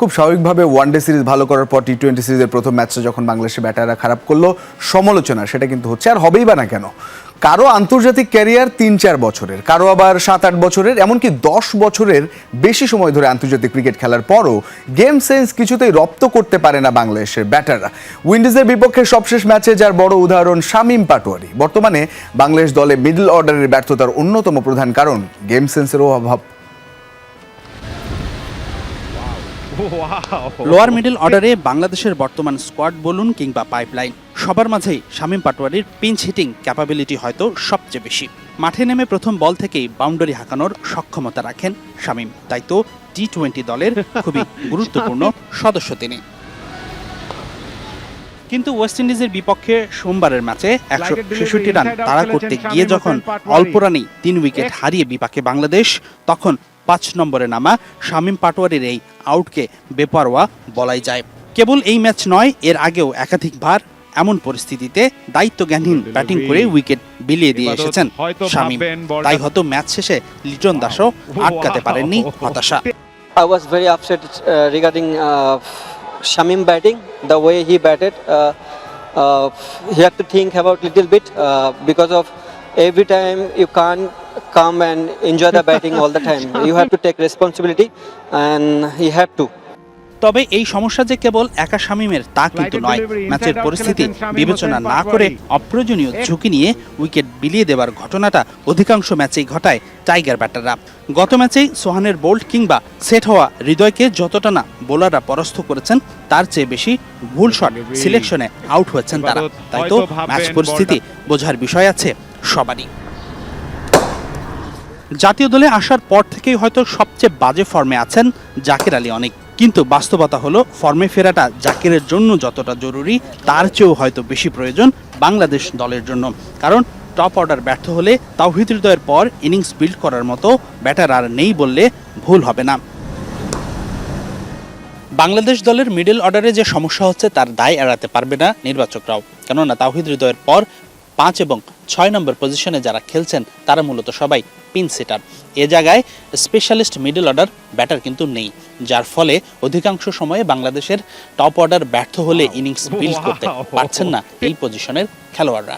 খুব স্বাভাবিকভাবে one day series ভালো করার পর টি-20 সিরিজের প্রথম ম্যাচটা যখন বাংলাদেশের ব্যাটাররা খারাপ করলো, সমালোচনা সেটা কিন্তু হচ্ছে, আর হবেই বা না কেন। কারো আন্তর্জাতিক ক্যারিয়ার ৩-৪ বছরের, কারো আবার ৭-৮ বছরের, এমনকি ১০ বছরের বেশি সময় ধরে আন্তর্জাতিক ক্রিকেট খেলার পরও গেম সেন্স কিছুতেই রপ্ত করতে পারে না বাংলাদেশের ব্যাটাররা। উইন্ডিজের বিপক্ষে সবশেষ ম্যাচে যার বড় উদাহরণ শামীম পাটোয়ারি। বর্তমানে বাংলাদেশ দলে মিডল অর্ডারের ব্যর্থতার অন্যতম প্রধান কারণ গেম সেন্সেরও অভাব। লোয়ার মিডল অর্ডারে বাংলাদেশের বর্তমান স্কোয়াড বলুন কিংবা পাইপলাইন, সবার মাঝেই শামীম পাটোয়ারির পিঞ্চ হিটিং ক্যাপাবিলিটি হয়তো সবচেয়ে বেশি। মাঠে নেমে প্রথম বল থেকেই বাউন্ডারি হাঁকানোর সক্ষমতা রাখেন শামীম, তাই তো টি-20 দলের খুবই গুরুত্বপূর্ণ সদস্য তিনি। কিন্তু ওয়েস্ট ইন্ডিজের বিপক্ষে সোমবারের ম্যাচে ১৬৬ রান তাড়া করতে গিয়ে যখন অল্প রানেই ৩ উইকেট হারিয়ে বিপাকে বাংলাদেশ, তখন ৫ নম্বরে নামা শামীম পাটোয়ারির এই আউটকে বেপরোয়া বলাই যায়। কেবল এই ম্যাচ নয়, এর আগেও একাধিকবার এমন পরিস্থিতিতে দায়িত্বজ্ঞানহীন ব্যাটিং করে উইকেট বিলিয়ে দিয়ে এসেছেন শামীম। তাই হয়তো ম্যাচ শেষে লিটন দাসও আটকাতে পারেননি হতাশা। I was very upset regarding Shamim batting, the way he batted. He had to think about little bit because of every time you can't come and enjoy the batting all the time. You have to take responsibility, and he had to. তবে এই সমস্যা যে কেবল একা শামীমের তা কিন্তু নয়। ম্যাচের পরিস্থিতি বিবেচনা না করে অপ্রয়োজনীয় ঝুঁকি নিয়ে উইকেট বিলিয়ে দেওয়ার ঘটনাটা অধিকাংশ ম্যাচেই ঘটায় টাইগার ব্যাটাররা। গত ম্যাচেই সোহানের বোল্ট কিংবা সেট হওয়া হৃদয়কে যতটা না বোলাররা পরাস্ত করেছেন, তার চেয়ে বেশি ভুল শট সিলেকশনে আউট হয়েছেন তারা। তাই তো ম্যাচ পরিস্থিতি বোঝার বিষয় আছে সবারই। জাতীয় দলে আসার পর থেকেই হয়তো সবচেয়ে বাজে ফর্মে আছেন জাকের আলী অনেক, কিন্তু বাস্তবতা হলো ফর্মে ফেরাটা জাকেরের জন্য যতটা জরুরি, তার চেয়েও হয়তো বেশি প্রয়োজন বাংলাদেশ দলের জন্য। কারণ টপ অর্ডার ব্যর্থ হলে তাওহিদ হৃদয়ের পর ইনিংস বিল্ড করার মতো ব্যাটার আর নেই বললে ভুল হবে না। বাংলাদেশ দলের মিডল অর্ডারে যে সমস্যা হচ্ছে তার দায় এড়াতে পারবে না নির্বাচকরাও, কেননা তাওহিদ হৃদয়ের পর ৫ এবং ৬ নম্বর পজিশনে যারা খেলছেন তারা মূলত সবাই পিন সেটার। এ জায়গায় স্পেশালিস্ট মিডল অর্ডার ব্যাটার কিন্তু নেই, যার ফলে অধিকাংশ সময়ে বাংলাদেশের টপ অর্ডার ব্যর্থ হলে ইনিংস বিল্ড করতে পারছেন না এই পজিশনের খেলোয়াড়রা।